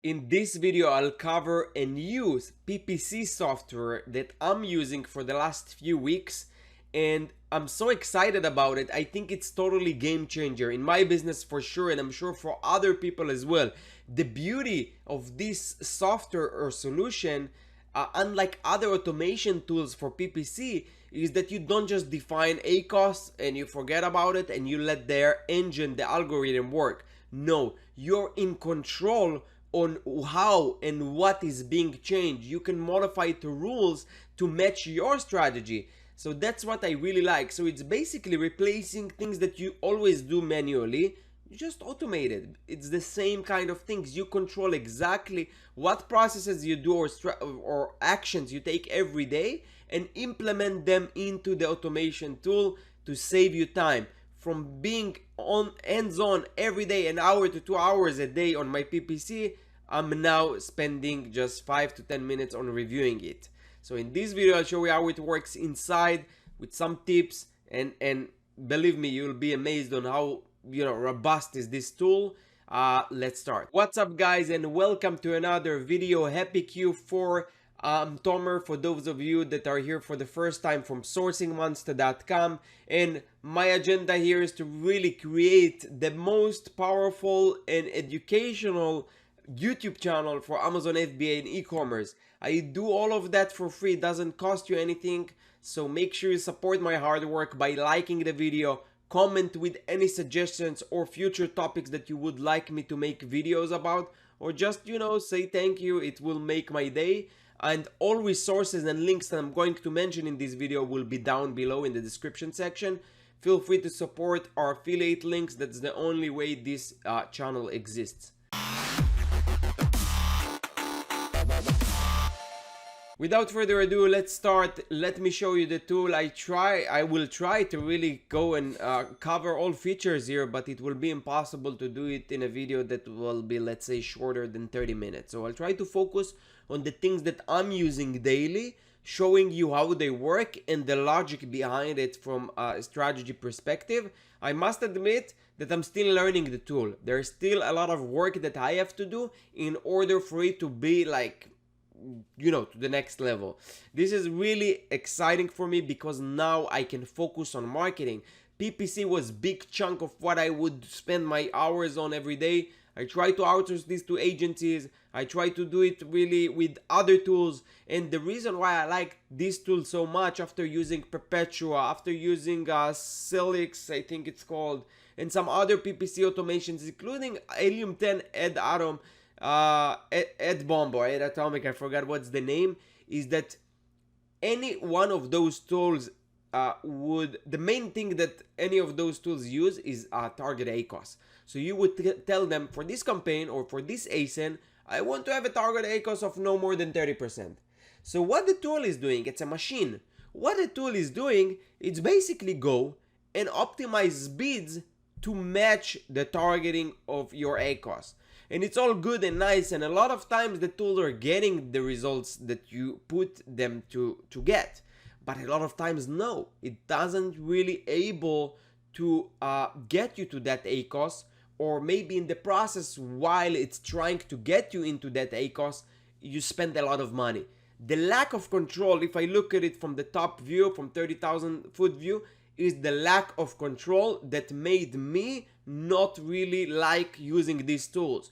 In this video, I'll cover and use PPC software that I'm using for the last few weeks, and I'm so excited about it. I think it's totally game changer in my business for sure, and I'm sure for other people as well. The beauty of this software or solution, unlike other automation tools for PPC, is that you don't just define ACOS and you forget about it and you let their engine, the algorithm work. No, you're in control on how and what is being changed. You can modify the rules to match your strategy. So that's what I really like. So it's basically replacing things that you always do manually. You just automate it. It's the same kind of things. You control exactly what processes you do or actions you take every day and implement them into the automation tool to save you time. From being on hands-on every day, an hour to 2 hours a day on my PPC, I'm now spending just 5 to 10 minutes on reviewing it. So in this video, I'll show you how it works inside with some tips, and believe me, you'll be amazed on how robust is this tool. Let's start. What's up, guys, and welcome to another video. Happy Q4. I'm Tomer, for those of you that are here for the first time from sourcingmonster.com, and my agenda here is to really create the most powerful and educational YouTube channel for Amazon FBA and e-commerce. I do all of that for free. It doesn't cost you anything, so make sure you support my hard work by liking the video, comment with any suggestions or future topics that you would like me to make videos about, or just say thank you. It will make my day. And all resources and links that I'm going to mention in this video will be down below in the description section. Feel free to support our affiliate links. That's the only way this channel exists. Without further ado, let's start. Let me show you the tool. I will try to really go and cover all features here, but it will be impossible to do it in a video that will be, let's say, shorter than 30 minutes. So I'll try to focus on the things that I'm using daily, showing you how they work and the logic behind it from a strategy perspective. I must admit that I'm still learning the tool. There's still a lot of work that I have to do in order for it to be like, to the next level. This is really exciting for me because now I can focus on marketing. PPC was big chunk of what I would spend my hours on every day. I try to outsource this to agencies. I try to do it really with other tools. And the reason why I like this tool so much, after using Perpetua, after using Celix, I think it's called, and some other PPC automations, including Helium 10 Ed Atom, Ed Bomb or Ed Atomic, I forgot what's the name, is that any one of those tools the main thing that any of those tools use is target ACOS. So you would tell them, for this campaign or for this ASIN, I want to have a target ACOS of no more than 30%. So what the tool is doing, it's a machine. What the tool is doing, it's basically go and optimize bids to match the targeting of your ACOS. And it's all good and nice, and a lot of times the tools are getting the results that you put them to get. But a lot of times, no, it doesn't really able to get you to that ACOS, or maybe in the process, while it's trying to get you into that ACOS, you spend a lot of money. The lack of control, if I look at it from the top view, from 30,000 foot view, is the lack of control that made me not really like using these tools.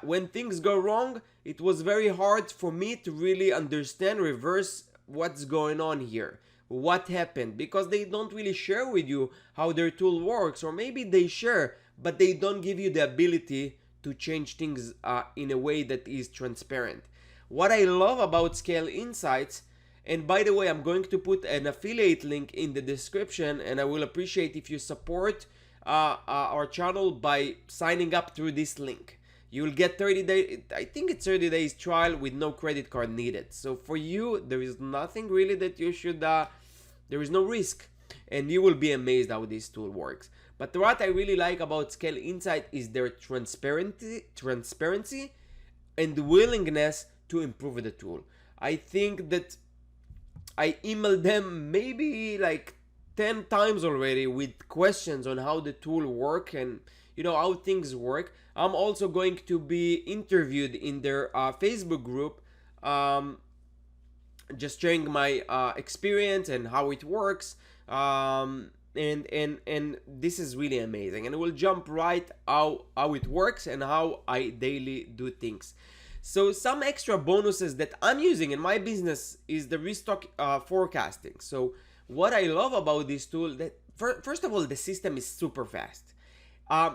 When things go wrong, it was very hard for me to really understand, reverse what's going on here, what happened, because they don't really share with you how their tool works, or maybe they share, but they don't give you the ability to change things in a way that is transparent. What I love about ScaleInsights, and by the way, I'm going to put an affiliate link in the description, and I will appreciate if you support our channel by signing up through this link. You will get 30 days, I think it's 30 days trial with no credit card needed. So for you, there is nothing really that you should, there is no risk, and you will be amazed how this tool works. But what I really like about ScaleInsights is their transparency and willingness to improve the tool. I think that I emailed them maybe like 10 times already with questions on how the tool works, and how things work. I'm also going to be interviewed in their Facebook group, just sharing my experience and how it works. And this is really amazing, and we'll jump right how it works and how I daily do things. So some extra bonuses that I'm using in my business is the Restock Forecasting. So what I love about this tool, that first of all, the system is super fast.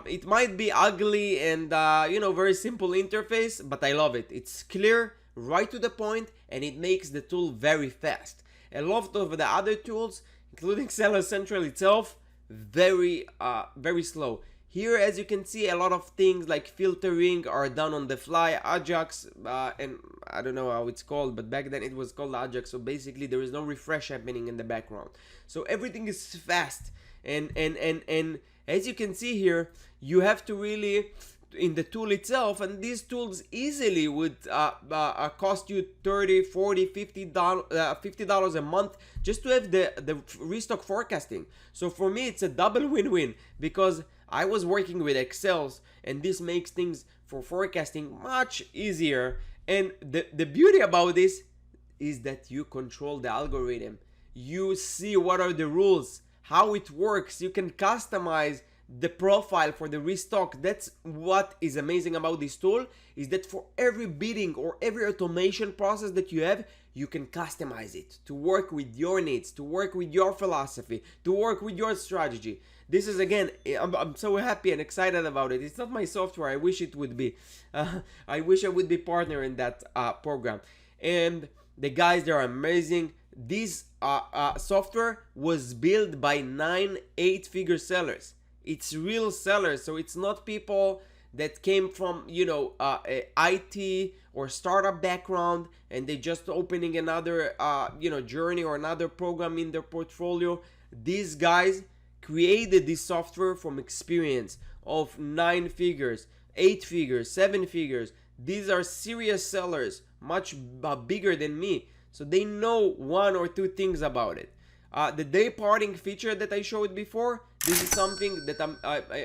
It might be ugly and very simple interface, but I love it. It's clear, right to the point, and it makes the tool very fast. A lot of the other tools, including Seller Central itself, very slow. Here, as you can see, a lot of things like filtering are done on the fly. Ajax, and I don't know how it's called, but back then it was called Ajax. So basically, there is no refresh happening in the background. So everything is fast, and as you can see here, you have to really, in the tool itself, and these tools easily would cost you $30, $40, $50 a month just to have the Restock Forecasting. So for me, it's a double win-win, because I was working with Excels, and this makes things for forecasting much easier. And the beauty about this is that you control the algorithm. You see what are the rules, how it works. You can customize the profile for the restock. That's what is amazing about this tool, is that for every bidding or every automation process that you have, you can customize it to work with your needs, to work with your philosophy, to work with your strategy. This is, again, I'm so happy and excited about it. It's not my software. I wish it would be. I wish I would be partner in that program. And the guys, they're amazing. This software was built by 9 8-figure sellers. It's real sellers, so it's not people that came from IT or startup background and they just opening another journey or another program in their portfolio. These guys created this software from experience of 9 figures, 8 figures, 7 figures. These are serious sellers, much bigger than me, so they know 1 or 2 things about it. The day parting feature that I showed before, this is something that I'm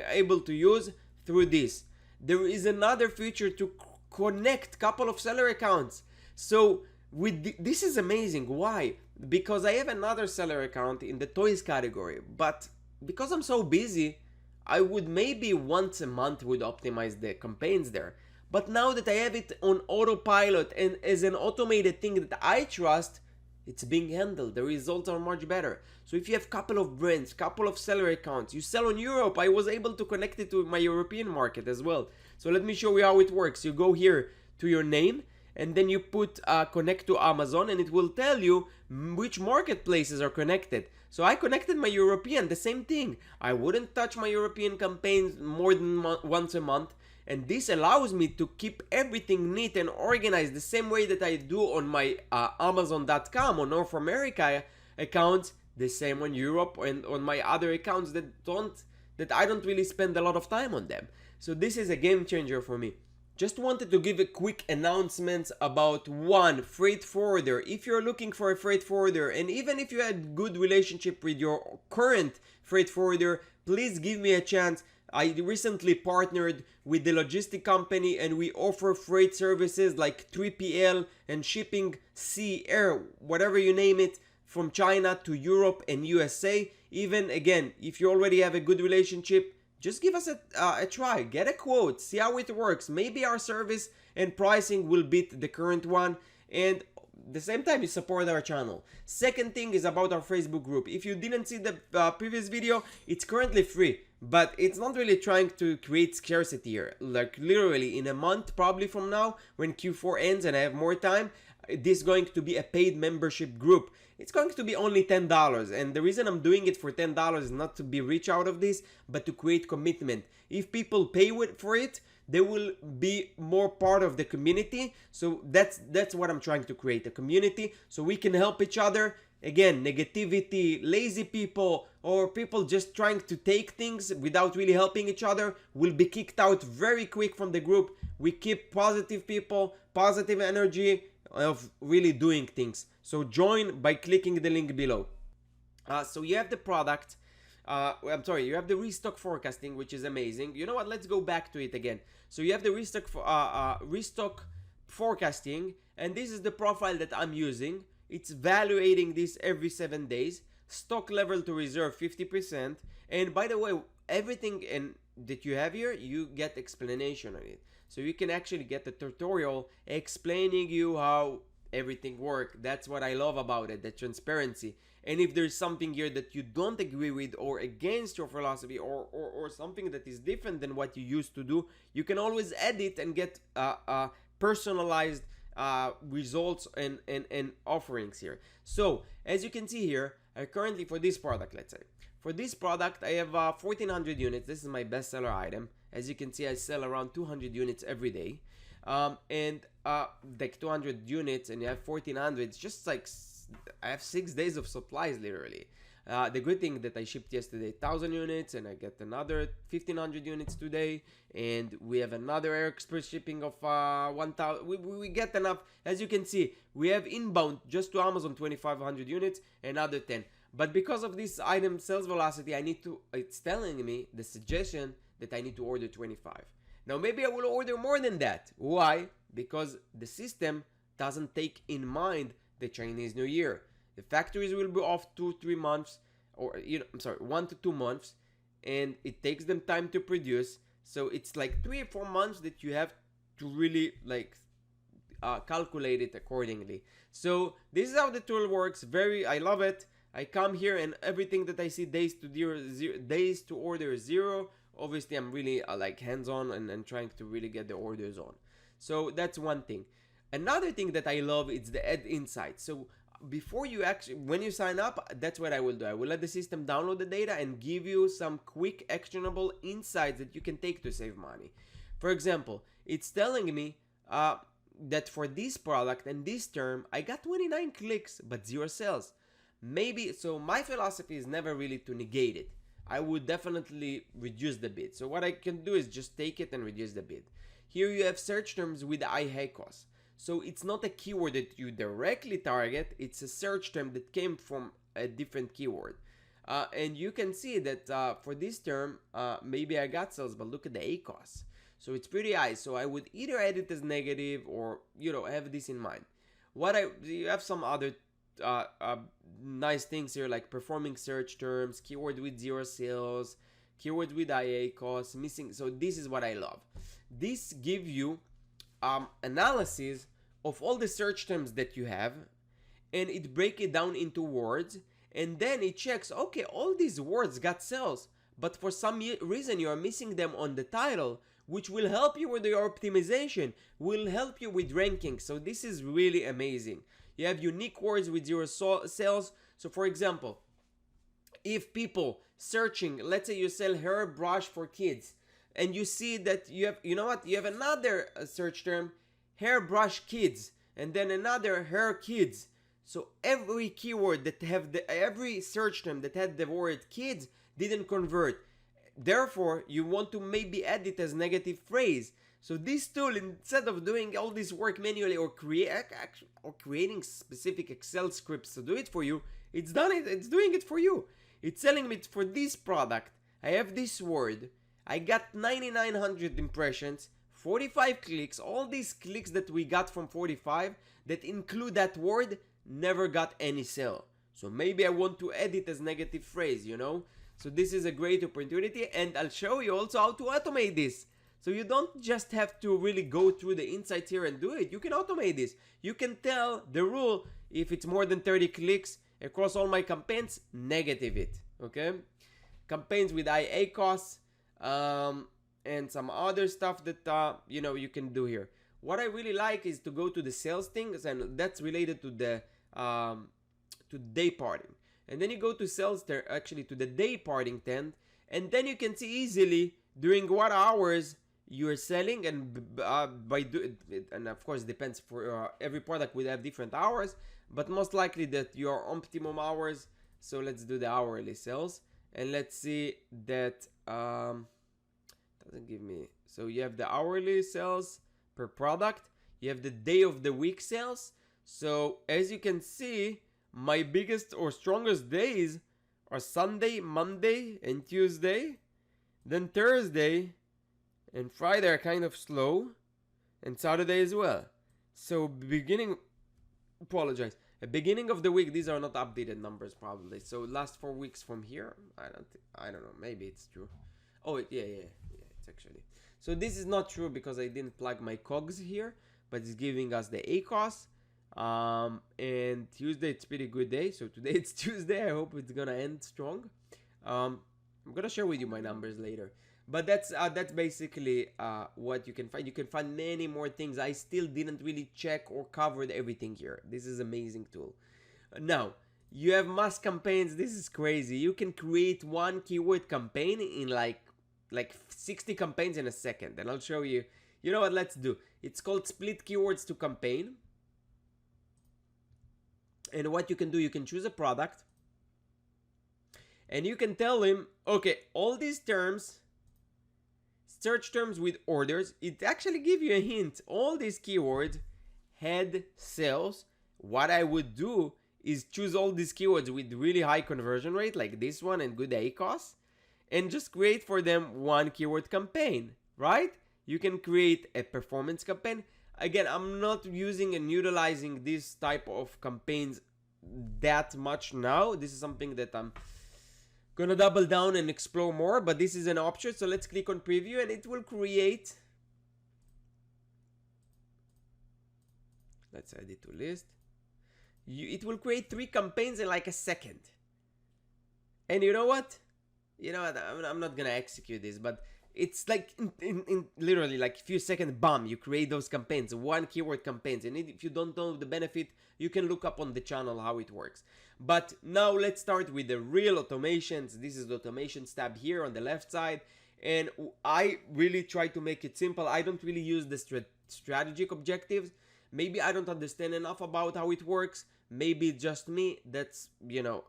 able to use through this. There is another feature to connect couple of seller accounts. So this is amazing. Why? Because I have another seller account in the toys category, but because I'm so busy, I would maybe once a month would optimize the campaigns there. But now that I have it on autopilot and as an automated thing that I trust, it's being handled. The results are much better. So if you have couple of brands, couple of seller accounts, you sell on Europe, I was able to connect it to my European market as well. So let me show you how it works. You go here to your name, and then you put connect to Amazon, and it will tell you which marketplaces are connected. So I connected my European, the same thing. I wouldn't touch my European campaigns more than once a month. And this allows me to keep everything neat and organized the same way that I do on my Amazon.com or North America accounts, the same on Europe and on my other accounts that I don't really spend a lot of time on them. So this is a game changer for me. Just wanted to give a quick announcement about one freight forwarder. If you're looking for a freight forwarder, and even if you had good relationship with your current freight forwarder, please give me a chance. I recently partnered with the logistic company, and we offer freight services like 3PL and shipping, sea, air, whatever you name it, from China to Europe and USA. Even, again, if you already have a good relationship, just give us a try, get a quote, see how it works. Maybe our service and pricing will beat the current one, and at the same time you support our channel. Second thing is about our Facebook group. If you didn't see the previous video, it's currently free, but it's not really trying to create scarcity here. Like literally in a month probably from now, when Q4 ends and I have more time, this is going to be a paid membership group. It's going to be only $10, and the reason I'm doing it for $10 is not to be rich out of this, but to create commitment. If people pay for it, they will be more part of the community. So that's what I'm trying to create, a community, so we can help each other. Again, negativity, lazy people, or people just trying to take things without really helping each other will be kicked out very quick from the group. We keep positive people, positive energy of really doing things. So join by clicking the link below. So you have the product. I'm sorry, you have the restock forecasting, which is amazing. You know what? Let's go back to it again. So you have the restock forecasting, and this is the profile that I'm using. It's evaluating this every 7 days. Stock level to reserve 50%. And by the way, everything that you have here, you get explanation on it. So you can actually get a tutorial explaining you how everything works. That's what I love about it, the transparency. And if there's something here that you don't agree with or against your philosophy or something that is different than what you used to do, you can always edit and get personalized results and offerings here. So as you can see here, currently for this product, let's say, for this product, I have 1400 units. This is my bestseller item. As you can see, I sell around 200 units every day. Like 200 units and you have 1400, it's just like I have 6 days of supplies literally. The good thing that I shipped yesterday 1000 units and I get another 1500 units today, and we have another air express shipping of 1000. We get enough. As you can see, we have inbound just to Amazon 2500 units, another 10. But because of this item sales velocity, it's telling me the suggestion that I need to order 25. Now maybe I will order more than that. Why? Because the system doesn't take in mind the Chinese New Year. The factories will be off 2-3 months, or 1 to 2 months, and it takes them time to produce. So it's like 3 or 4 months that you have to really calculate it accordingly. So this is how the tool works. I love it. I come here and everything that I see days to order 0. Obviously I'm really hands-on and trying to really get the orders on. So that's one thing. Another thing that I love is the Add Insights. So before you when you sign up, that's what I will do. I will let the system download the data and give you some quick actionable insights that you can take to save money. For example, it's telling me that for this product and this term, I got 29 clicks but 0 sales. So my philosophy is never really to negate it. I would definitely reduce the bid. So what I can do is just take it and reduce the bid. Here you have search terms with high cost. So it's not a keyword that you directly target, it's a search term that came from a different keyword. And you can see that for this term, maybe I got sales, but look at the ACoS. So it's pretty high. So I would either edit as negative or, have this in mind. You have some other nice things here, like performing search terms, keyword with 0 sales, keyword with high ACoS, missing. So this is what I love. This gives you analysis of all the search terms that you have, and it breaks it down into words, and then it checks, okay, all these words got sales, but for some reason you are missing them on the title, which will help you with your optimization, will help you with ranking. So this is really amazing. You have unique words with 0 sales. So for example, if people searching, let's say you sell hair brush for kids, and you see that you have another search term, hair brush kids, and then another hair kids. So every keyword that every search term that had the word kids didn't convert. Therefore, you want to maybe add it as negative phrase. So this tool, instead of doing all this work manually or creating specific Excel scripts to do it for you, it's doing it for you. It's telling me for this product, I have this word, I got 9,900 impressions, 45 clicks. All these clicks that we got from 45 that include that word never got any sale. So maybe I want to edit as negative phrase, So this is a great opportunity, and I'll show you also how to automate this. So you don't just have to really go through the insights here and do it. You can automate this. You can tell the rule, if it's more than 30 clicks across all my campaigns, negative it, okay? Campaigns with high ACoS, and some other stuff that you can do here. What I really like is to go to the sales things, and that's related to the to day parting. And then you go to sales there, actually to the day parting tent, and then you can see easily during what hours you're selling, and and of course it depends, for every product will have different hours, but most likely that your optimum hours. So let's do the hourly sales, and let's see that doesn't give me. So you have the hourly sales per product, you have the day of the week sales. So as you can see, my biggest or strongest days are Sunday, Monday, and Tuesday. Then Thursday and Friday are kind of slow, and Saturday as well. So apologize. At beginning of the week, these are not updated numbers probably. So last 4 weeks from here, I don't know. Maybe it's true. Oh yeah, it's actually. So this is not true because I didn't plug my cogs here, but it's giving us the ACOS. And Tuesday it's pretty good day. So today it's Tuesday. I hope it's gonna end strong. I'm gonna share with you my numbers later. But that's basically what you can find. You can find many more things. I still didn't really check or covered everything here. This is an amazing tool. Now, you have mass campaigns. This is crazy. You can create one keyword campaign in like 60 campaigns in a second. And I'll show you. You know what? Let's do. It's called split keywords to campaign. And what you can do, you can choose a product. And you can tell him, okay, all these terms, search terms with orders, it actually gives you a hint. All these keywords had sales. What I would do is choose all these keywords with really high conversion rate, like this one, and good ACOS, and just create for them one keyword campaign, right? You can create a performance campaign. Again, I'm not using and utilizing this type of campaigns that much now. This is something that I'm gonna double down and explore more, but this is an option. So let's click on preview and it will create, let's add it to list. It will create 3 campaigns in like a second. And you know what? I'm not gonna execute this, but it's like in literally like a few seconds, bam, you create those campaigns, one keyword campaigns. And if you don't know the benefit, you can look up on the channel how it works. But now let's start with the real automations. This is the automations tab here on the left side. And I really try to make it simple. I don't really use the strategic objectives. Maybe I don't understand enough about how it works. Maybe it's just me. That's,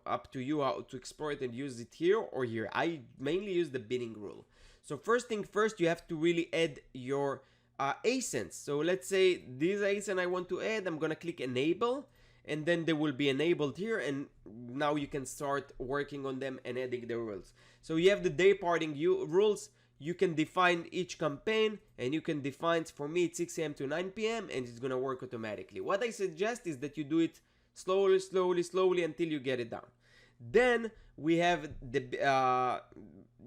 up to you how to explore it and use it here or here. I mainly use the bidding rule. So first thing first, you have to really add your ASINs. So let's say this ASIN I want to add, I'm gonna click enable, and then they will be enabled here, and now you can start working on them and adding the rules. So you have the day parting rules. You can define each campaign, and you can define, for me it's 6 a.m. to 9 p.m. and it's gonna work automatically. What I suggest is that you do it slowly until you get it down. Then we have the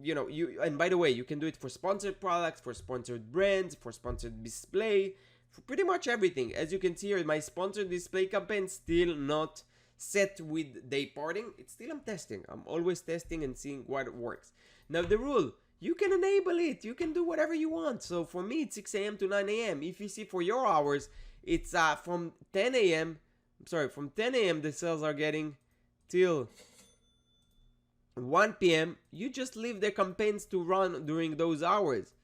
and by the way, you can do it for sponsored products, for sponsored brands, for sponsored display, for pretty much everything. As you can see here, my sponsored display campaign still not set with day parting. It's still I'm testing. I'm always testing and seeing what works. Now the rule, you can enable it. You can do whatever you want. So for me, it's 6 a.m. to 9 a.m. If you see for your hours, it's from 10 a.m. From 10 a.m. the sales are getting till 1 p.m. You just leave the campaigns to run during those hours.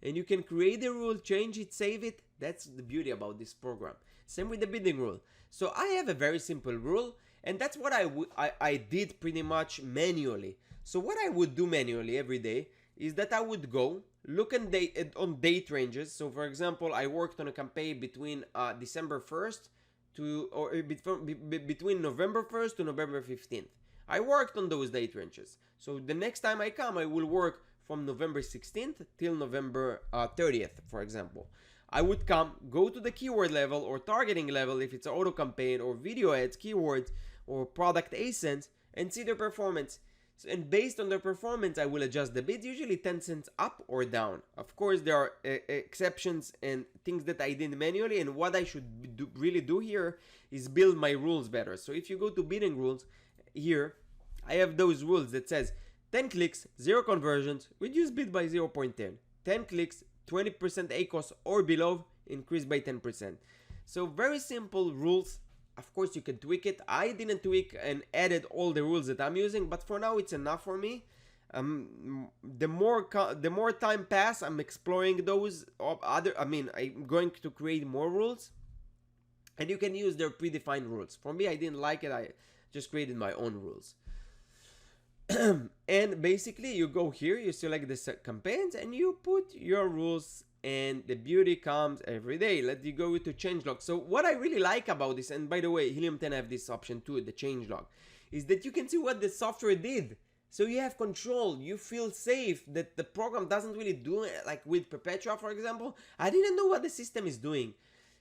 And you can create the rule, change it, save it. That's the beauty about this program. Same with the bidding rule. So I have a very simple rule, and that's what I did pretty much manually. So what I would do manually every day is that I would go look on date ranges. So for example, I worked on a campaign between December 1st between November 1st to November 15th. I worked on those date ranges. So the next time I come, I will work from November 16th till November 30th, for example. I would come, go to the keyword level or targeting level if it's an auto campaign or video ads, keywords, or product ASINs, and see their performance. So, and based on their performance, I will adjust the bids, usually 10 cents up or down. Of course, there are exceptions and things that I did manually, and what I should really do here is build my rules better. So if you go to bidding rules, here I have those rules that says 10 clicks, 0 conversions, reduce bid by 0.10. 10 clicks, 20% ACOS or below, increase by 10%. So very simple rules. Of course, you can tweak it. I didn't tweak and added all the rules that I'm using, but for now it's enough for me. The more time pass, I'm exploring those I'm going to create more rules, and you can use their predefined rules. For me, I didn't like it. I just created my own rules. And basically you go here, you select the campaigns and you put your rules, and the beauty comes every day. Let you go to changelog. So what I really like about this, and by the way, Helium 10 have this option too, the changelog, is that you can see what the software did. So you have control, you feel safe that the program doesn't really do it. Like with Perpetua, for example, I didn't know what the system is doing.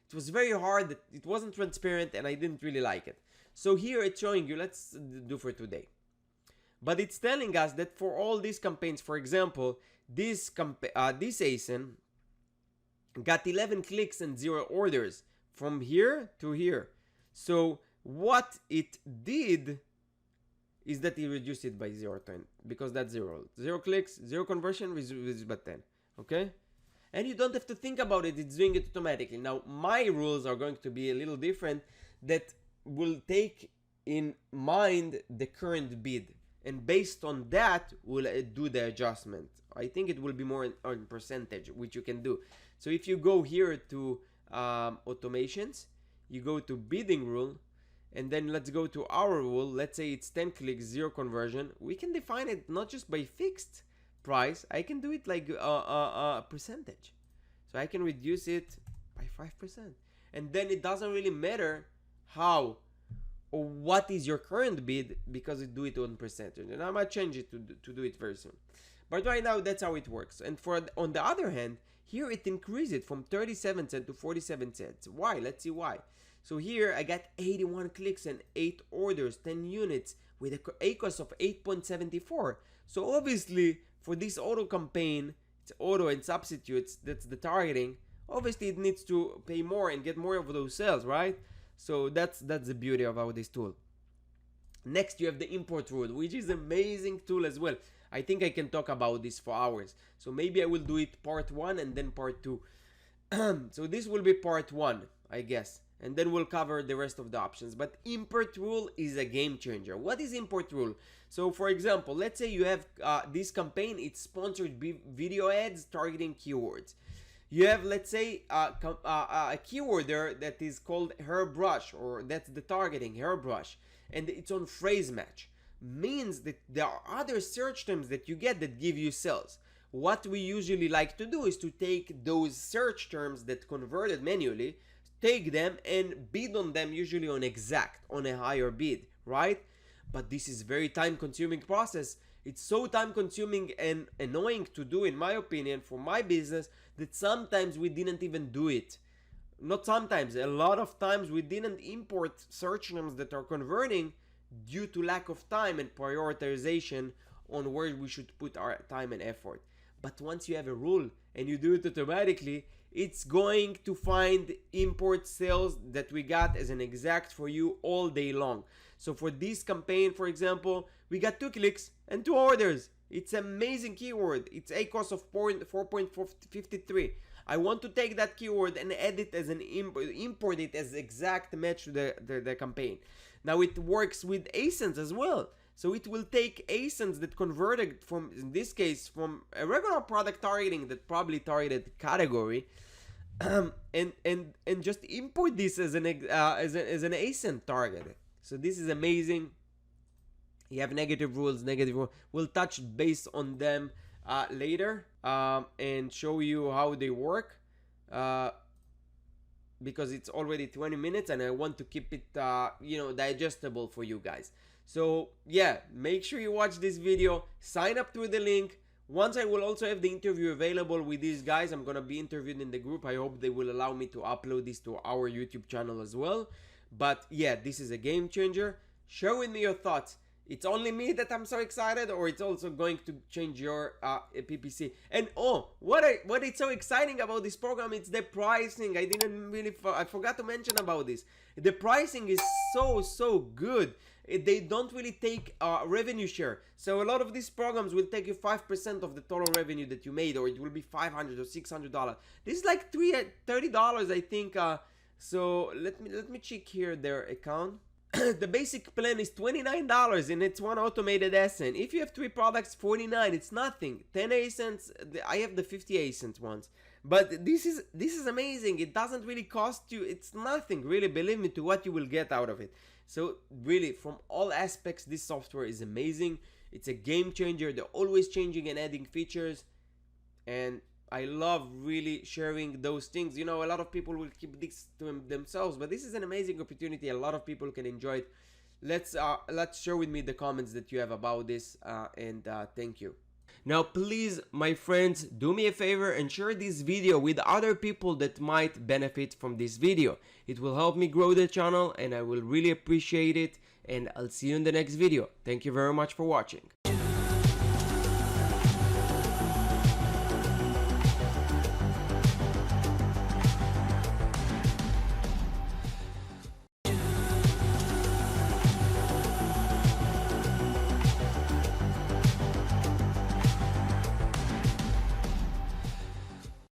It was very hard, it wasn't transparent, and I didn't really like it. So here it's showing you, let's do for today. But it's telling us that for all these campaigns, for example, this ASIN got 11 clicks and 0 orders from here to here. So what it did is that it reduced it by 0 to 10, because that's 0 clicks, 0 conversion is about 10. Okay, and you don't have to think about it, it's doing it automatically. Now my rules are going to be a little different, that will take in mind the current bid, and based on that we'll do the adjustment. I think it will be more on percentage, which you can do. So if you go here to automations, you go to bidding rule, and then let's go to our rule. Let's say it's 10 clicks, 0 conversion. We can define it not just by fixed price, I can do it like a percentage. So I can reduce it by 5%, and then it doesn't really matter how or what is your current bid, because it do it on percentage. And I might change it to do it very soon, but right now that's how it works. And for on the other hand, here it increased it from 37 cents to 47 cents. Why? Let's see why. So here I got 81 clicks and 8 orders, 10 units with a ACOS of 8.74. So obviously for this auto campaign, it's auto and substitutes, that's the targeting, obviously it needs to pay more and get more of those sales, right? So that's the beauty of this tool. Next, you have the import rule, which is an amazing tool as well. I think I can talk about this for hours. So maybe I will do it part 1 and then part 2. So this will be part 1, I guess. And then we'll cover the rest of the options. But import rule is a game changer. What is import rule? So for example, let's say you have this campaign, it's sponsored video ads targeting keywords. You have, let's say, a keyword there that is called hairbrush, or that's the targeting, hairbrush, and it's on phrase match. Means that there are other search terms that you get that give you sales. What we usually like to do is to take those search terms that converted manually, take them and bid on them, usually on exact, on a higher bid, right? But this is very time consuming process. It's so time consuming and annoying to do, in my opinion, for my business, that sometimes we didn't even do it. Not sometimes, a lot of times we didn't import search terms that are converting due to lack of time and prioritization on where we should put our time and effort. But once you have a rule and you do it automatically, it's going to find import sales that we got as an exact for you all day long. So for this campaign, for example, we got 2 clicks and 2 orders. It's amazing keyword. It's ACOS of 4.53. I want to take that keyword and add it as an import it as exact match to the campaign. Now it works with ASINs as well. So it will take ASINs that converted from, in this case, from a regular product targeting that probably targeted category, and just import this as an ASIN target. So this is amazing. You have negative rules. We'll touch base on them later and show you how they work, because it's already 20 minutes and I want to keep it digestible for you guys. So yeah, make sure you watch this video, sign up through the link. Once I will also have the interview available with these guys, I'm gonna be interviewed in the group. I hope they will allow me to upload this to our YouTube channel as well. But yeah, this is a game changer. Share with me your thoughts. It's only me that I'm so excited, or it's also going to change your PPC? And what is so exciting about this program, it's the pricing. I forgot to mention about this. The pricing is so good. They don't really take revenue share. So a lot of these programs will take you 5% of the total revenue that you made, or it will be $500 or $600. This is like $30, I think. So let me check here their account. The basic plan is $29 and it's one automated ASIN. If you have 3 products, $49. It's nothing. 10 ASINs. I have the 50 ASINs ones. But this is amazing. It doesn't really cost you. It's nothing, really. Believe me, to what you will get out of it. So really, from all aspects, this software is amazing. It's a game changer. They're always changing and adding features, and I love really sharing those things. You know, a lot of people will keep this to themselves, but this is an amazing opportunity. A lot of people can enjoy it. Let's share with me the comments that you have about this, and thank you. Now, please, my friends, do me a favor and share this video with other people that might benefit from this video. It will help me grow the channel and I will really appreciate it, and I'll see you in the next video. Thank you very much for watching.